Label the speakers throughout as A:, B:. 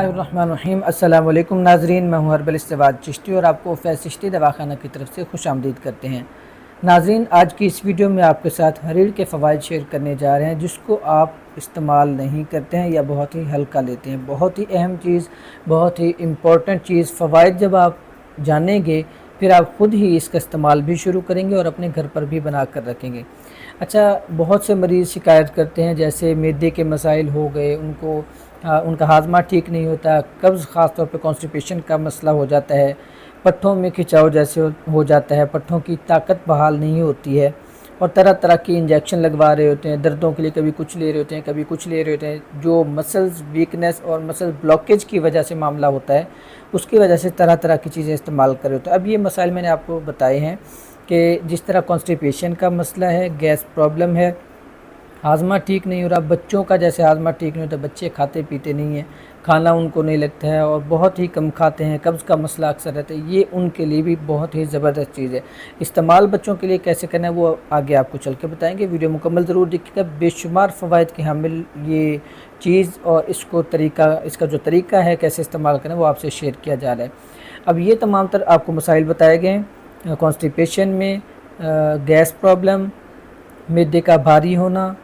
A: बिस्मिल्लाहिर्रहमानिर्रहीम। अस्सलाम वालेकुम नाज़रीन, मैं हूं हर्बल इस्तेवाद चिश्ती और आपको फैज़ चिश्ती दवाखाना की तरफ से खुश आमदीद करते हैं। नाज़रीन, आज की इस वीडियो में आपके साथ हरीड़ के फ़वाइद शेयर करने जा रहे हैं, जिसको आप इस्तेमाल नहीं करते हैं या बहुत ही हल्का लेते हैं। बहुत ही अहम चीज़, बहुत ही इम्पोर्टेंट चीज़, फ़वाइद जब आप जानेंगे फिर आप ख़ुद ही इसका इस्तेमाल भी शुरू करेंगे और अपने घर पर भी बना कर रखेंगे। अच्छा, बहुत से मरीज़ शिकायत करते हैं, जैसे मैदे के मसाइल हो गए, उनका हाजमा ठीक नहीं होता, कब्ज़ ख़ास तौर पे कॉन्स्टिपेशन का मसला हो जाता है, पट्ठों में खिंचाव जैसे हो जाता है, पट्ठों की ताकत बहाल नहीं होती है और तरह तरह के इंजेक्शन लगवा रहे होते हैं दर्दों के लिए, कभी कुछ ले रहे होते हैं, कभी कुछ ले रहे होते हैं। जो मसल्स वीकनेस और मसल ब्लॉकेज की वजह से मामला होता है, उसकी वजह से तरह तरह की चीज़ें इस्तेमाल कर रहे होते हैं। अब ये मसाइल मैंने आपको बताए हैं कि जिस तरह कॉन्स्टिपेशन का मसला है, गैस प्रॉब्लम है, हाजमा ठीक नहीं हो रहा, बच्चों का जैसे हाजमा ठीक नहीं होता, बच्चे खाते पीते नहीं हैं, खाना उनको नहीं लगता है और बहुत ही कम खाते हैं, कब्ज़ का मसला अक्सर रहता है, ये उनके लिए भी बहुत ही ज़बरदस्त चीज़ है। इस्तेमाल बच्चों के लिए कैसे करना है वो आगे आपको चल के बताएंगे। वीडियो मुकम्मल ज़रूर देखिएगा। बेशुमार फ़वाइद के हामिल ये चीज़ और इसका जो तरीका है कैसे इस्तेमाल करें वो आपसे शेयर किया जा रहा है। अब ये तमाम तर आपको मसाइल बताए गए हैं। कॉन्स्टिपेशन में गैस प्रॉब्लम, मैदे का भारी होना,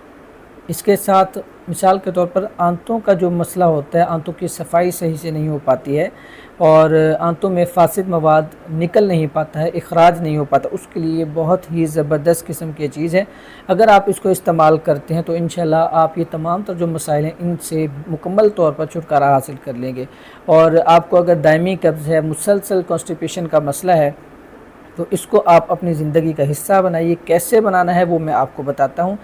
A: इसके साथ मिसाल के तौर पर आंतों का जो मसला होता है, आंतों की सफाई सही से नहीं हो पाती है और आंतों में फासिद मवाद निकल नहीं पाता है, इखराज नहीं हो पाता, उसके लिए बहुत ही ज़बरदस्त किस्म की चीज़ है। अगर आप इसको इस्तेमाल करते हैं तो इंशाल्लाह आप ये तमाम तर जो मसाइल हैं इनसे मुकम्मल तौर पर छुटकारा हासिल कर लेंगे। और आपको अगर दायमी कब्ज़ है, मुसलसल कॉन्स्टिपेशन का मसला है, तो इसको आप अपनी ज़िंदगी का हिस्सा बनाइए। कैसे बनाना है वो मैं आपको बताता हूँ।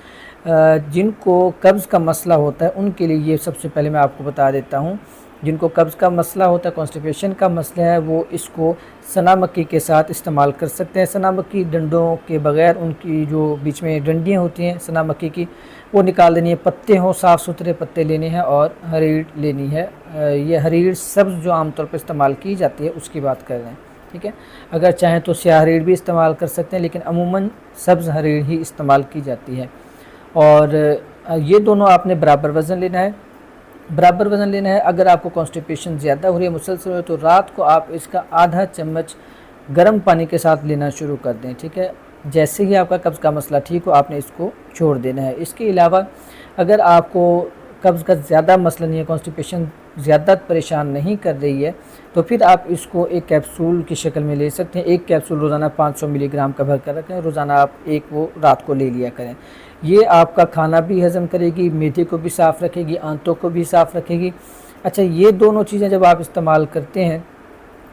A: जिनको कब्ज़ का मसला होता है उनके लिए ये सबसे पहले मैं आपको बता देता हूँ। जिनको कब्ज़ का मसला होता है, कॉन्स्टिपेशन का मसला है, वो इसको सना मक्की के साथ इस्तेमाल कर सकते हैं। सना मक्की डंडों के बग़ैर, उनकी जो बीच में डंडियाँ होती हैं सना मक्की की, वो निकाल देनी है। पत्ते हों, साफ़ सुथरे पत्ते लेने हैं और हरीड़ लेनी है। ये हरीड़ सब्ज़ जो आमतौर पर इस्तेमाल की जाती है उसकी बात कर रहे हैं, ठीक है। अगर चाहें तो स्याह हरीड़ भी इस्तेमाल कर सकते हैं, लेकिन अमूमन सब्ज़ हरीड़ ही इस्तेमाल की जाती है। और ये दोनों आपने बराबर वज़न लेना है, बराबर वज़न लेना है। अगर आपको कॉन्स्टिपेशन ज़्यादा हो रही है, मुसलसल हो, तो रात को आप इसका आधा चम्मच गर्म पानी के साथ लेना शुरू कर दें, ठीक है। जैसे ही आपका कब्ज़ का मसला ठीक हो, आपने इसको छोड़ देना है। इसके अलावा अगर आपको कब्ज़ का ज़्यादा मसला नहीं है, कॉन्स्टिपेशन ज़्यादा परेशान नहीं कर रही है, तो फिर आप इसको एक कैप्सूल की शक्ल में ले सकते हैं। एक कैप्सूल रोज़ाना 500 मिलीग्राम का भर कर रखें, रोज़ाना आप एक वो रात को ले लिया करें। ये आपका खाना भी हज़म करेगी, मैदे को भी साफ़ रखेगी, आंतों को भी साफ़ रखेगी। अच्छा, ये दोनों चीज़ें जब आप इस्तेमाल करते हैं,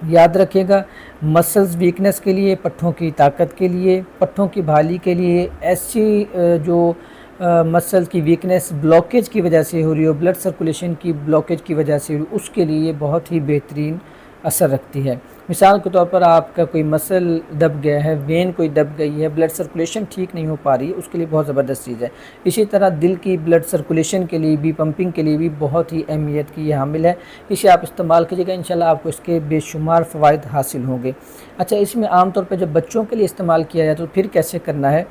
A: याद रखिएगा, मसल्स वीकनेस के लिए, पट्ठों की ताकत के लिए, पट्ठों की बहाली के लिए, ऐसी जो मसल्स की वीकनेस ब्लॉकेज की वजह से हो रही हो, ब्लड सर्कुलेशन की ब्लॉकेज की वजह से हो रही हो, उसके लिए ये बहुत ही बेहतरीन असर रखती है। मिसाल के तौर पर आपका कोई मसल दब गया है, वेन कोई दब गई है, ब्लड सर्कुलेशन ठीक नहीं हो पा रही है, उसके लिए बहुत ज़बरदस्त चीज़ है। इसी तरह दिल की ब्लड सर्कुलेशन के लिए भी, पंपिंग के लिए भी बहुत ही अहमियत की ये हामिल है। इसे आप इस्तेमाल कीजिएगा, इंशाल्लाह आपको इसके बेशुमार फ़वाइद हासिल होंगे। अच्छा, इसमें आमतौर पर जब बच्चों के लिए इस्तेमाल किया जाए तो फिर कैसे करना है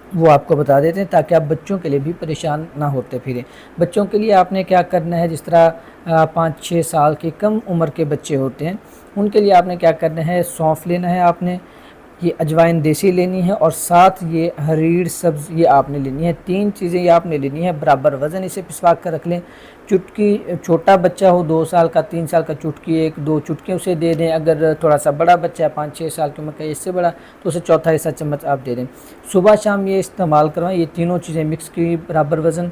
A: वो आपको बता देते हैं, ताकि आप बच्चों के लिए भी परेशान ना होते फिरें। बच्चों के लिए आपने क्या करना है, जिस तरह 5-6 साल के कम उम्र के बच्चे होते हैं, उनके लिए आपने क्या करना है, सौंफ लेना है, आपने ये अजवाइन देसी लेनी है और साथ ये हरीड़ सब्ज़ ये आपने लेनी है। 3 चीज़ें ये आपने लेनी है, बराबर वज़न इसे पिसवा कर रख लें। चुटकी, छोटा बच्चा हो 2 साल का, 3 साल का, चुटकी 1-2 चुटकियाँ उसे दे दें। अगर थोड़ा सा बड़ा बच्चा है, 5-6 साल की उम्र का, इससे बड़ा, तो उसे चौथा हिस्सा चम्मच आप दे दें। सुबह शाम ये इस्तेमाल करवाएं, ये तीनों चीज़ें मिक्स की, बराबर वज़न।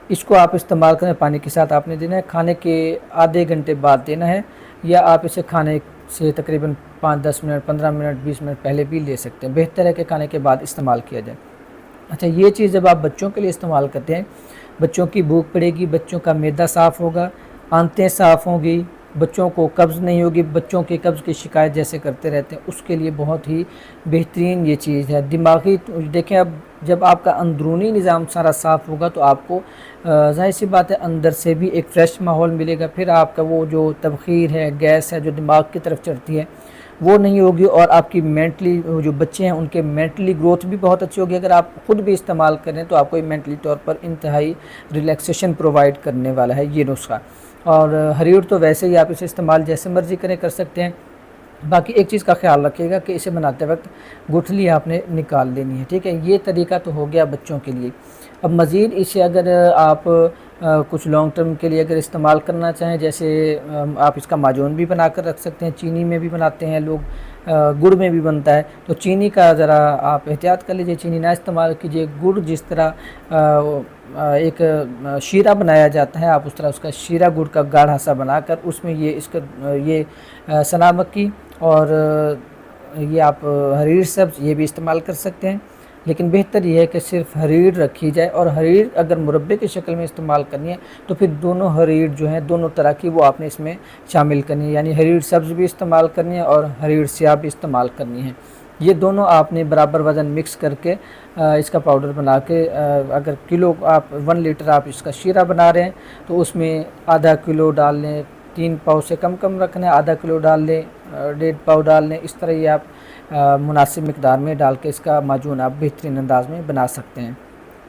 A: इसको आप इस्तेमाल करें, पानी के साथ आपने देना है, खाने के आधे घंटे बाद देना है, या आप इसे खाने से तकरीबन 5-10 मिनट, 15 मिनट, 20 मिनट पहले भी ले सकते हैं। बेहतर है कि खाने के बाद इस्तेमाल किया जाए। अच्छा, ये चीज़ जब आप बच्चों के लिए इस्तेमाल करते हैं, बच्चों की भूख पड़ेगी, बच्चों का मैदा साफ़ होगा, आंतें साफ़ होंगी, बच्चों को कब्ज़ नहीं होगी। बच्चों के कब्ज़ की शिकायत जैसे करते रहते हैं, उसके लिए बहुत ही बेहतरीन ये चीज़ है। दिमागी देखें, अब जब आपका अंदरूनी निज़ाम सारा साफ़ होगा तो आपको ज़ाहिर सी बात है अंदर से भी एक फ़्रेश माहौल मिलेगा। फिर आपका वो जो तबख़ीर है, गैस है जो दिमाग की तरफ चढ़ती है, वो नहीं होगी और आपकी मेंटली जो बच्चे हैं उनके मेंटली ग्रोथ भी बहुत अच्छी होगी। अगर आप ख़ुद भी इस्तेमाल करें तो आपको मेंटली तौर पर इंतहाई रिलैक्सेशन प्रोवाइड करने वाला है ये नुस्खा। और हरीड़ तो वैसे ही आप इसे इस्तेमाल जैसे मर्ज़ी करें कर सकते हैं। बाकी एक चीज़ का ख्याल रखिएगा कि इसे बनाते वक्त गुठली आपने निकाल लेनी है, ठीक है। ये तरीका तो हो गया बच्चों के लिए। अब मज़ीद इसे अगर आप कुछ लॉन्ग टर्म के लिए अगर इस्तेमाल करना चाहें, जैसे आप इसका माजून भी बना कर रख सकते हैं, चीनी में भी बनाते हैं लोग, गुड़ में भी बनता है। तो चीनी का ज़रा आप एहतियात कर लीजिए, चीनी ना इस्तेमाल कीजिए। गुड़ जिस तरह एक शीरा बनाया जाता है, आप उस तरह उसका शीरा गुड़ का गाढ़ा सा बनाकर उसमें ये सना मक्की और ये आप हरीर सब्ज़ ये भी इस्तेमाल कर सकते हैं। लेकिन बेहतर ये है कि सिर्फ हरीर रखी जाए, और हरीर अगर मुरब्बे की शक्ल में इस्तेमाल करनी है तो फिर दोनों हरीर जो हैं दोनों तरह की वो आपने इसमें शामिल करनी है, यानी हरीर सब्ज़ भी इस्तेमाल करनी है और हरीर स्याह भी इस्तेमाल करनी है। ये दोनों आपने बराबर वज़न मिक्स करके इसका पाउडर बना के, अगर किलो आप 1 लीटर आप इसका शीरा बना रहे हैं तो उसमें आधा किलो डाल लें, 3 पाव से कम कम रखना है, आधा किलो डाल लें, 1.5 पाव डाल लें। इस तरह ये आप मुनासिब मिकदार में डाल के इसका माजून आप बेहतरीन अंदाज में बना सकते हैं।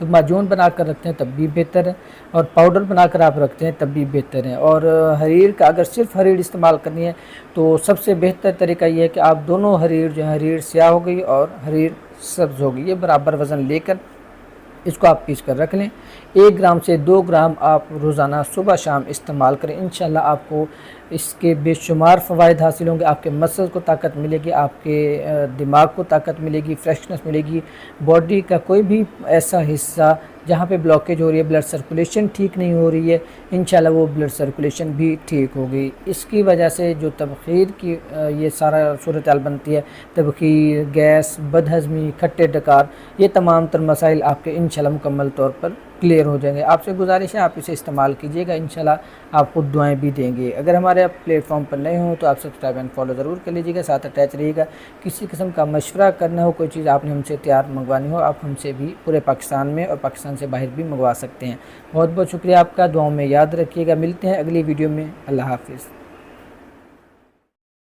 A: तो माजून बना कर रखते हैं तब भी बेहतर है, और पाउडर बनाकर आप रखते हैं तब भी बेहतर है। और हरीर का अगर सिर्फ हरीर इस्तेमाल करनी है तो सबसे बेहतर तरीका ये है कि आप दोनों हरीर जो है, हरीर स्याह हो गई और हरीर सब्ज़ हो गई, ये बराबर वज़न लेकर इसको आप पीस कर रख लें। 1 ग्राम से 2 ग्राम आप रोज़ाना सुबह शाम इस्तेमाल करें। इंशाल्लाह आपको इसके बेशुमार फ़वाइद हासिल होंगे। आपके मसल्स को ताकत मिलेगी, आपके दिमाग को ताकत मिलेगी, फ्रेशनेस मिलेगी। बॉडी का कोई भी ऐसा हिस्सा जहाँ पे ब्लॉकेज हो रही है, ब्लड सर्कुलेशन ठीक नहीं हो रही है, इंशाल्लाह वो ब्लड सर्कुलेशन भी ठीक होगी। इसकी वजह से जो तबखीर की ये सारा सूरत हाल बनती है, तबखीर, गैस, बदहज़मी, खट्टे डकार, ये तमाम तर मसाइल आपके इंशाल्लाह मुकम्मल तौर पर क्लियर हो जाएंगे। आपसे गुजारिश है आप इसे इस्तेमाल कीजिएगा, इंशाल्लाह आप खुद दुआएं भी देंगे। अगर हमारे प्लेटफॉर्म पर नए हों तो आप सब्सक्राइब एंड फॉलो ज़रूर कर लीजिएगा, साथ अटैच रहिएगा। किसी किस्म का मशवरा करना हो, कोई चीज़ आपने हमसे तैयार मंगवानी हो, आप हमसे भी पूरे पाकिस्तान में और पाकिस्तान से बाहर भी मंगवा सकते हैं। बहुत बहुत शुक्रिया आपका, दुआओं में याद रखिएगा। मिलते हैं अगली वीडियो में। अल्लाह हाफ़िज़।